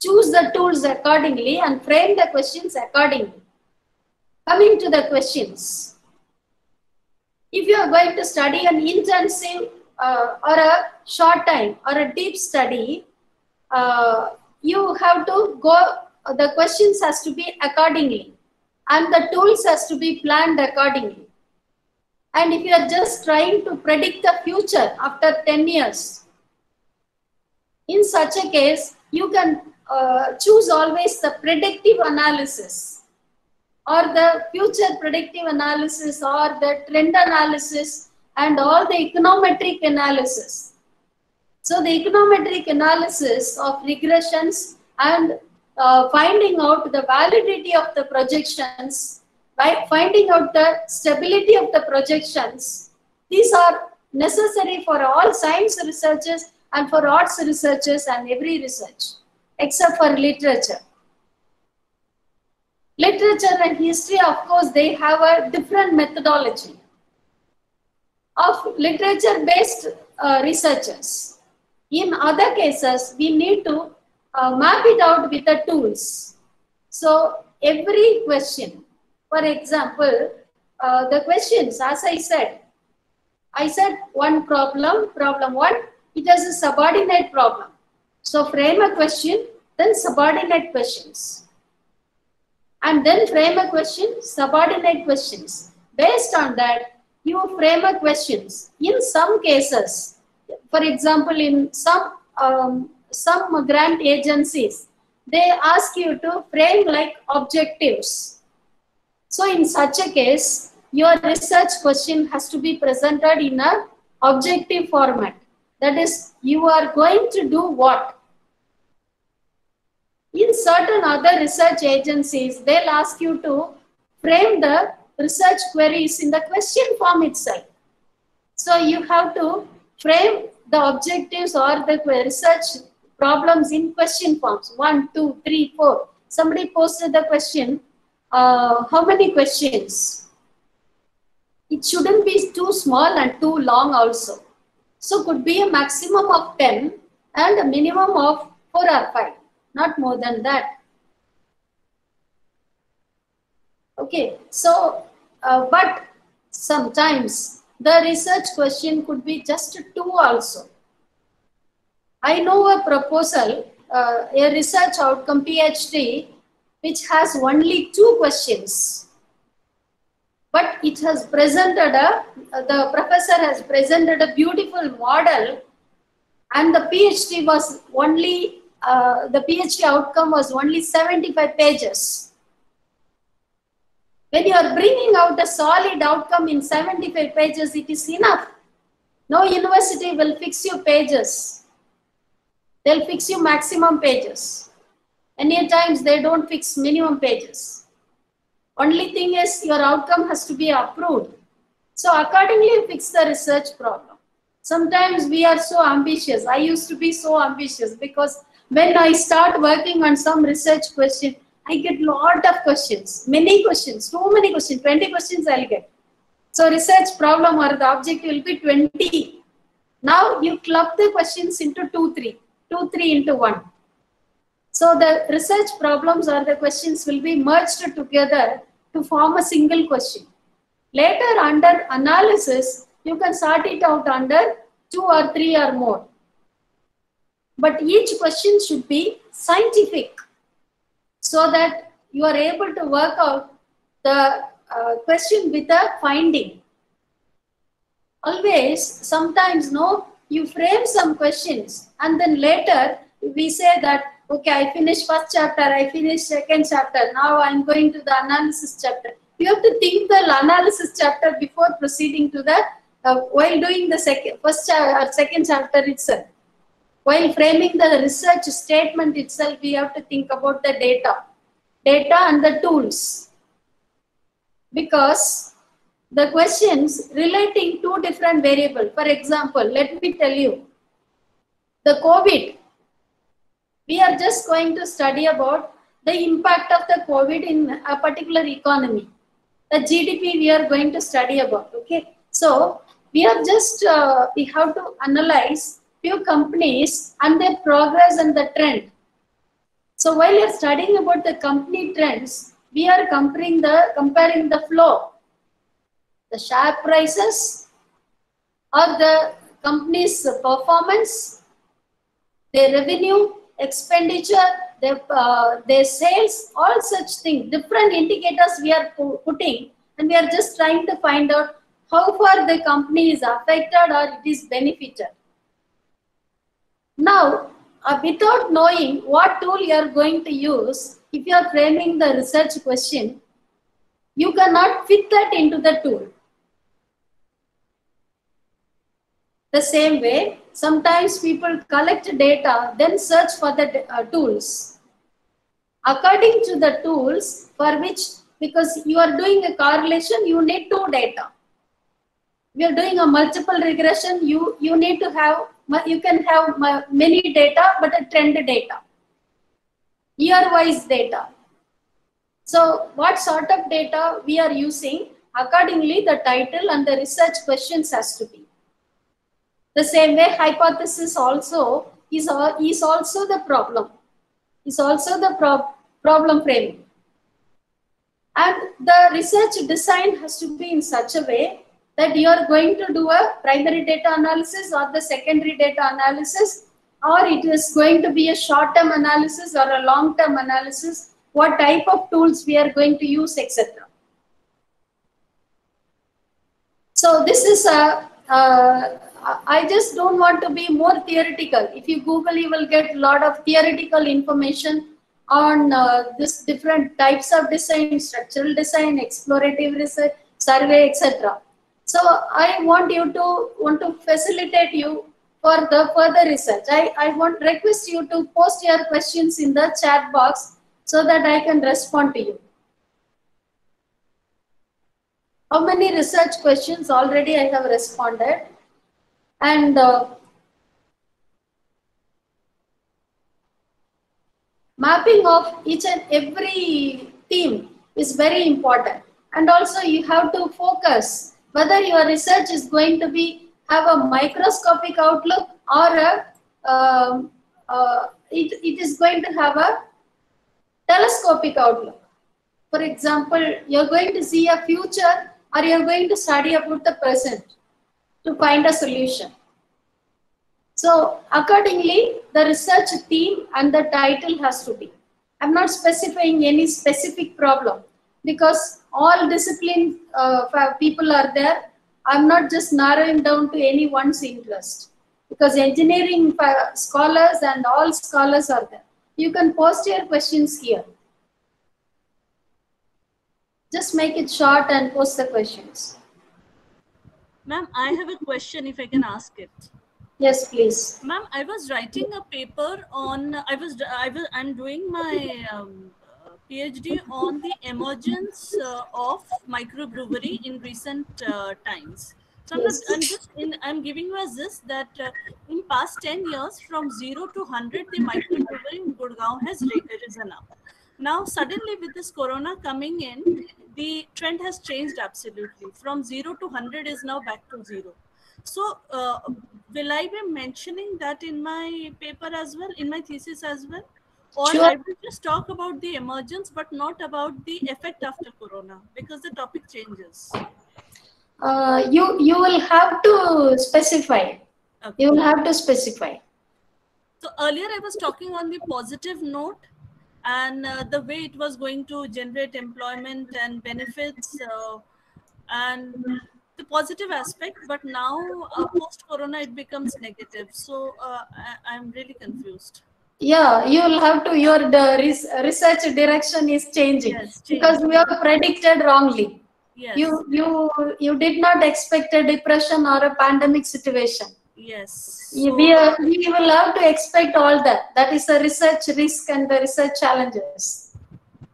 Choose the tools accordingly and frame the questions accordingly. Coming to the questions. If you are going to study an intensive or a short time or a deep study, you have to go, the questions has to be accordingly and the tools has to be planned accordingly. And if you are just trying to predict the future after 10 years, in such a case, you can choose always the predictive analysis or the future predictive analysis or the trend analysis and all the econometric analysis. So the econometric analysis of regressions and finding out the validity of the projections, by finding out the stability of the projections, these are necessary for all science researchers and for arts researchers and every research, except for literature. Literature and history, of course, they have a different methodology of literature-based researchers. In other cases, we need to map it out with the tools. So every question, for example, the questions, as I said one problem one, it is a subordinate problem. So frame a question, then subordinate questions. And then frame a question, subordinate questions. Based on that, you frame a questions. In some cases, for example, in some grant agencies, they ask you to frame like objectives. So in such a case, your research question has to be presented in an objective format. That is, you are going to do what? In certain other research agencies, they'll ask you to frame the research queries in the question form itself. So you have to frame the objectives or the research problems in question forms. 1, 2, 3, 4. Somebody posted the question, how many questions? It shouldn't be too small and too long also. So could be a maximum of 10 and a minimum of 4 or 5, not more than that. Okay, so, but sometimes the research question could be just 2 also. I know a proposal, a research outcome PhD, which has only 2 questions. But it has presented the professor has presented a beautiful model, and the PhD was only, the PhD outcome was only 75 pages. When you are bringing out a solid outcome in 75 pages, it is enough. No university will fix you pages. They'll fix you maximum pages. Many times they don't fix minimum pages. Only thing is your outcome has to be approved. So accordingly fix the research problem. Sometimes we are so ambitious. I used to be so ambitious because when I start working on some research question, I get lot of questions, many questions, too many questions, 20 questions I'll get. So research problem or the objective will be 20. Now you club the questions into 2, 3 into 1. So the research problems or the questions will be merged together to form a single question. Later under analysis, you can sort it out under 2 or 3 or more. But each question should be scientific so that you are able to work out the question with a finding. Always, sometimes, no, you frame some questions and then later we say that, Okay, I finished first chapter, I finished second chapter. Now I'm going to the analysis chapter. You have to think the analysis chapter before proceeding to the, while doing the second chapter itself. While framing the research statement itself, we have to think about the data and the tools. Because the questions relating two different variables. For example, let me tell you, the COVID, we are just going to study about the impact of the COVID in a particular economy. The GDP we are going to study about, okay? So we are just, we have to analyze few companies and their progress and the trend. So while you're studying about the company trends, we are comparing the flow, the share prices, or the company's performance, their revenue, expenditure, their sales, all such things, different indicators we are putting, and we are just trying to find out how far the company is affected or it is benefited. Now, without knowing what tool you are going to use, if you are framing the research question, you cannot fit that into the tool. The same way, sometimes people collect data, then search for the tools. According to the tools for which, because you are doing a correlation, you need two data. If you are doing a multiple regression, you need to have, you can have many data, but a trend data, year-wise data. So what sort of data we are using, accordingly the title and the research questions has to be. The same way, hypothesis also is also the problem. Is also the problem framing. And the research design has to be in such a way that you are going to do a primary data analysis or the secondary data analysis, or it is going to be a short-term analysis or a long-term analysis, what type of tools we are going to use, etc. So this is I just don't want to be more theoretical. If you Google, you will get a lot of theoretical information on this different types of design, structural design, explorative research, survey, etc. So I want to facilitate you for the further research. I request you to post your questions in the chat box so that I can respond to you. How many research questions already I have responded? And mapping of each and every theme is very important. And also you have to focus whether your research is going to have a microscopic outlook or it is going to have a telescopic outlook. For example, you're going to see a future or you're going to study about the present to find a solution. So accordingly, the research theme and the title has to be. I'm not specifying any specific problem because all discipline people are there. I'm not just narrowing down to anyone's interest because engineering scholars and all scholars are there. You can post your questions here. Just make it short and post the questions. Ma'am, I have a question if I can ask it. Yes, please. Ma'am, I was writing a paper on, I'm doing my PhD on the emergence of microbrewery in recent times. So I'm giving you as this that in past 10 years, from 0 to 100, the microbrewery in Gurgaon has risen up. Now, suddenly with this corona coming in, the trend has changed absolutely. From 0 to 100 is now back to 0. So, will I be mentioning that in my paper as well, in my thesis as well? Or Sure. I will just talk about the emergence, but not about the effect after corona, because the topic changes. You will have to specify. Okay. You will have to specify. So earlier I was talking on the positive note and the way it was going to generate employment and benefits and the positive aspect, but now post-corona it becomes negative. So I'm really confused. Yeah, you will have to, research direction is changing, Yes, because change. we have predicted wrongly. Yes. You did not expect a depression or a pandemic situation. Yes. We So, we will have to expect all that. That is the research risk and the research challenges.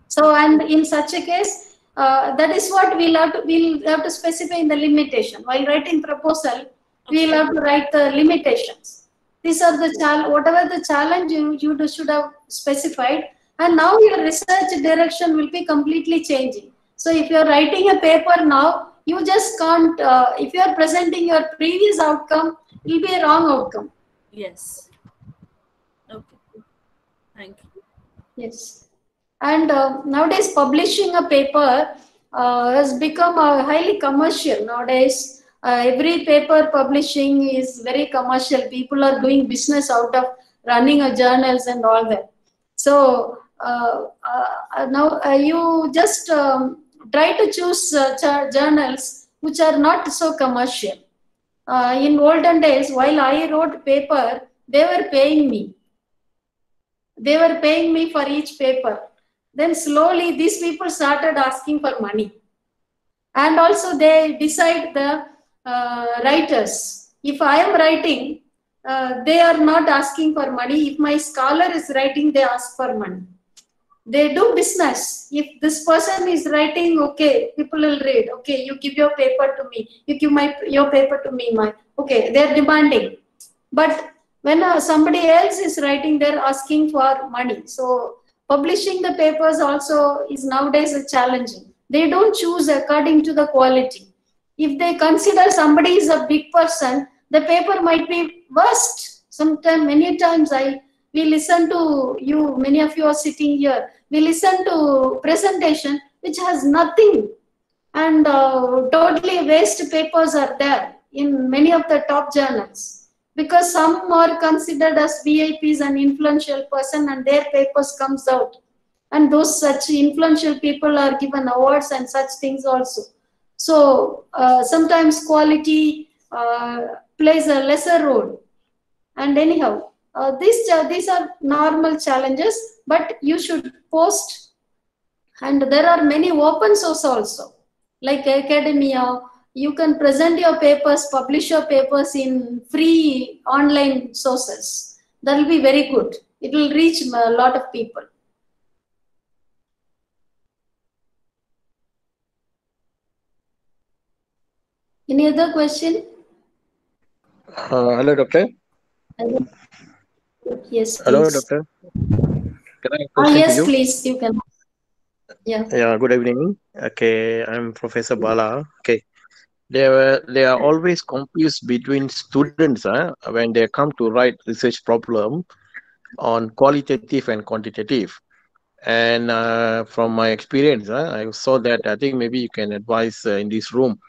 So, and in such a case, that is what we'll have to specify in the limitation. While writing proposal, we'll okay. have to write the limitations. These are the whatever the challenge you should have specified, and now your research direction will be completely changing. So if you're writing a paper now, you just can't, if you're presenting your previous outcome, it will be a wrong outcome. Yes. Okay. Thank you. Yes. And nowadays, publishing a paper has become highly commercial. Nowadays, every paper publishing is very commercial. People are doing business out of running a journals and all that. So now you just try to choose journals which are not so commercial. In olden days, while I wrote paper, they were paying me. They were paying me for each paper. Then slowly these people started asking for money. And also they decide the writers. If I am writing, they are not asking for money. If my scholar is writing, they ask for money. They do business. If this person is writing, okay, people will read. Okay, you give your paper to me. You give your paper to me. Okay, they are demanding. But when somebody else is writing, they're asking for money. So publishing the papers also is nowadays challenging. They don't choose according to the quality. If they consider somebody is a big person, the paper might be worst. Sometimes, many times we listen to you, many of you are sitting here, we listen to presentation which has nothing, and totally waste papers are there in many of the top journals, because some are considered as VIPs and influential person, and their papers comes out, and those such influential people are given awards and such things also. So sometimes quality plays a lesser role. And anyhow, these are normal challenges, but you should post. And there are many open source also, like academia. You can present your papers, publish your papers in free online sources. That will be very good. It will reach a lot of people. Any other question? Hello, doctor. Yes, Hello, please. doctor. Can I have a question to Yes, you? please. You can. Yeah. Yeah. Good evening. Okay, I'm Professor Bala. Okay, they are always confused between students when they come to write research problem on qualitative and quantitative. And from my experience, I saw that I think maybe you can advise in this room.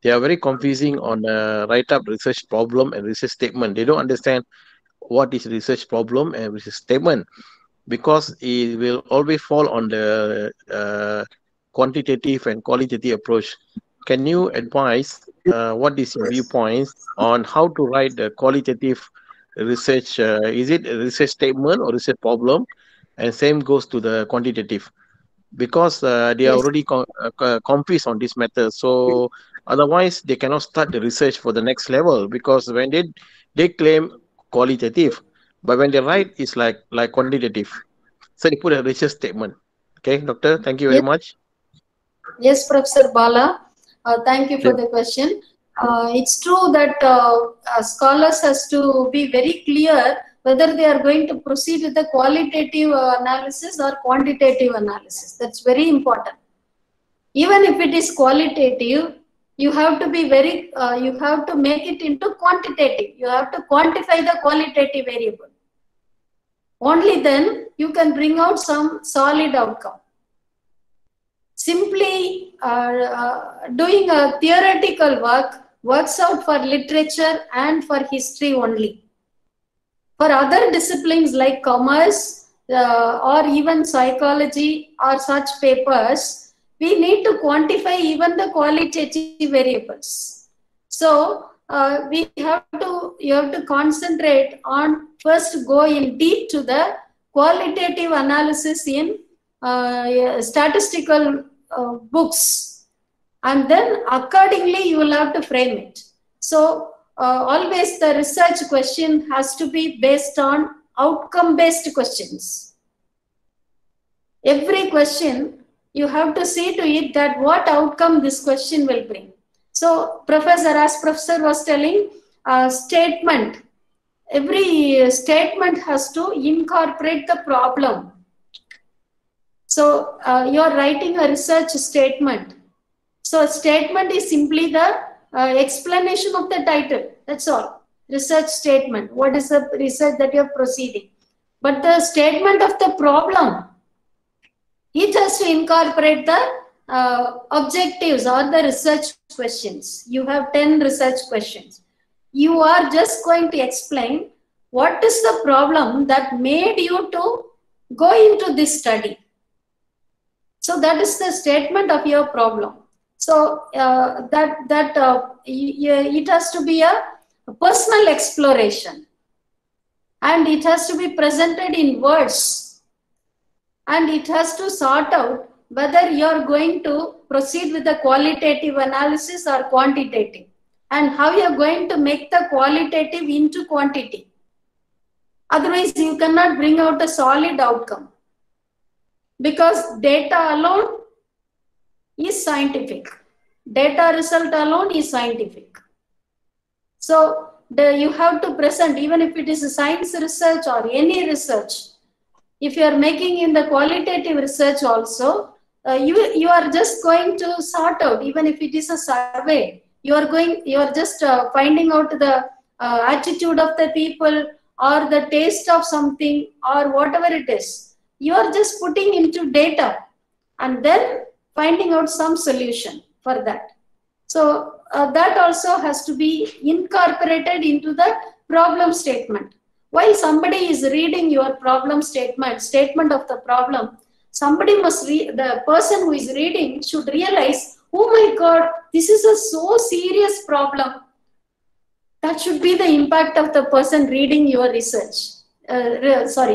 They are very confusing on write up research problem and research statement. They don't understand what is research problem and research statement, because it will always fall on the quantitative and qualitative approach. Can you advise what is your viewpoints on how to write the qualitative research? Is it a research statement or research problem? And same goes to the quantitative, because they are Yes. already confused on this matter. So otherwise, they cannot start the research for the next level, because when they claim qualitative, but when they write, it's like quantitative. So they put a research statement. Okay, doctor, thank you very Yes. much. Yes, Professor Bala. Thank you for Yeah. the question. It's true that scholars has to be very clear whether they are going to proceed with the qualitative analysis or quantitative analysis. That's very important. Even if it is qualitative, you have to be you have to make it into quantitative. You have to quantify the qualitative variable. Only then you can bring out some solid outcome. Simply doing a theoretical work works out for literature and for history only. For other disciplines like commerce or even psychology or such papers, we need to quantify even the qualitative variables. So you have to concentrate on first go in deep to the qualitative analysis in statistical books, and then accordingly you will have to frame it. So always the research question has to be based on outcome-based questions. Every question you have to see to it that what outcome this question will bring. So as professor was telling, statement. Every statement has to incorporate the problem. So you are writing a research statement. So a statement is simply the explanation of the title. That's all. Research statement. What is the research that you are proceeding? But the statement of the problem, it has to incorporate the objectives or the research questions. You have 10 research questions. You are just going to explain what is the problem that made you to go into this study. So that is the statement of your problem. So it has to be a personal exploration, and it has to be presented in words, and it has to sort out whether you are going to proceed with the qualitative analysis or quantitative, and how you are going to make the qualitative into quantity. Otherwise, you cannot bring out a solid outcome, because data alone is scientific. Data result alone is scientific. So you have to present, even if it is a science research or any research, if you are making in the qualitative research also, you are just going to sort out, even if it is a survey, you are just finding out the attitude of the people or the taste of something or whatever it is. You are just putting into data and then finding out some solution for that. So that also has to be incorporated into the problem statement. While somebody is reading your problem statement of the problem, somebody must read, the person who is reading should realize, oh my God, this is a so serious problem. That should be the impact of the person reading your research,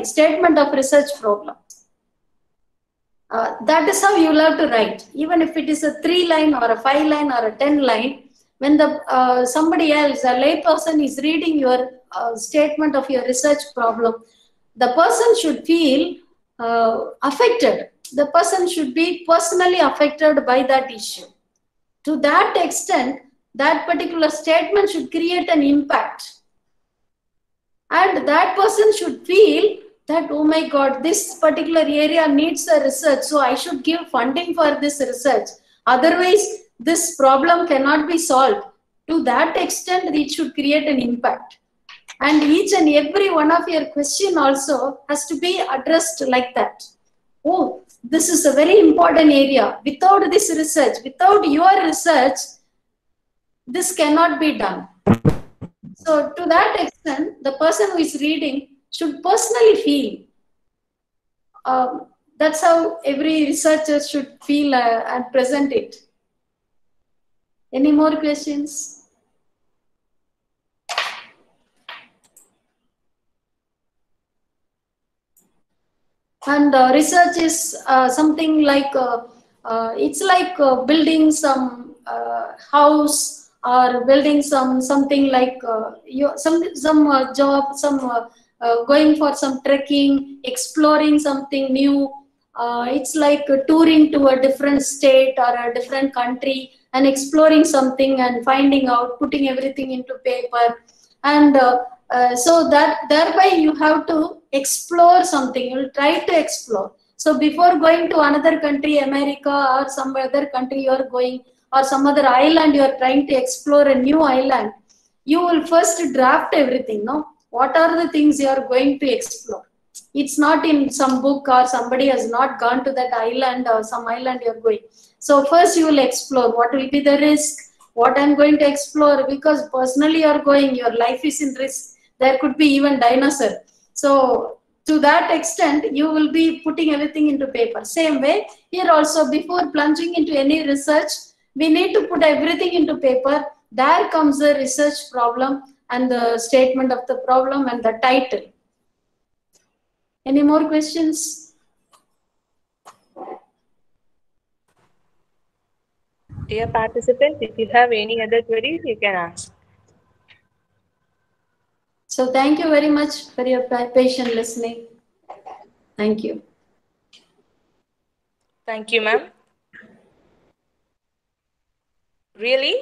statement of research problem. That is how you will have to write. Even if it is a 3-line or a 5-line or a 10-line, when the somebody else, a lay person, is reading your statement of your research problem, the person should feel affected. The person should be personally affected by that issue. To that extent, that particular statement should create an impact. And that person should feel that, oh my God, this particular area needs a research, so I should give funding for this research. Otherwise, this problem cannot be solved. To that extent, it should create an impact. And each and every one of your question also has to be addressed like that. Oh, this is a very important area. Without this research, without your research, this cannot be done. So to that extent, the person who is reading should personally feel. That's how every researcher should feel and present it. Any more questions? And research is something like, it's like building some house, or building something like some job, going for some trekking, exploring something new. It's like touring to a different state or a different country and exploring something and finding out, putting everything into paper. And so that thereby you have to explore something, you'll try to explore. So before going to another country, America or some other country you are going, or some other island you are trying to explore, a new island, you will first draft everything, no? What are the things you are going to explore? It's not in some book, or somebody has not gone to that island or some island you are going. So first you will explore what will be the risk, what I'm going to explore, because personally you are going, your life is in risk. There could be even dinosaur. So to that extent, you will be putting everything into paper. Same way, here also, before plunging into any research, we need to put everything into paper. There comes the research problem and the statement of the problem and the title. Any more questions? Dear participants, if you have any other queries, you can ask. So thank you very much for your patient listening. Thank you. Thank you, ma'am. Really,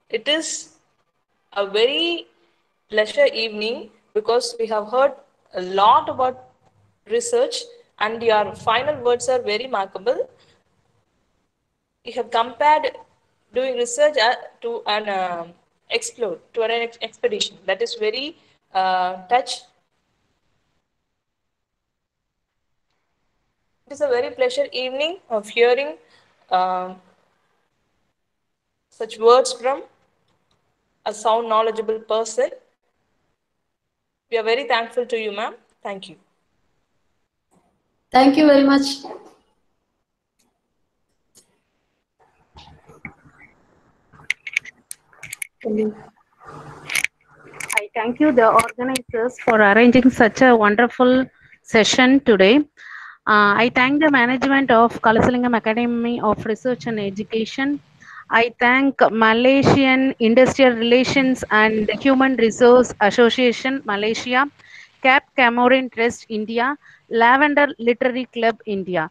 it is a very pleasure evening because we have heard a lot about research and your final words are very remarkable. You have compared doing research to an explore, to an expedition. That is very touch. It is a very pleasure evening of hearing such words from a sound, knowledgeable person. We are very thankful to you, ma'am. Thank you. Thank you very much. I thank you, the organizers, for arranging such a wonderful session today. I thank the management of Kalasalingam Academy of Research and Education. I thank Malaysian Industrial Relations and Human Resource Association, Malaysia, Cap Camorin Trust, India, Lavender Literary Club, India.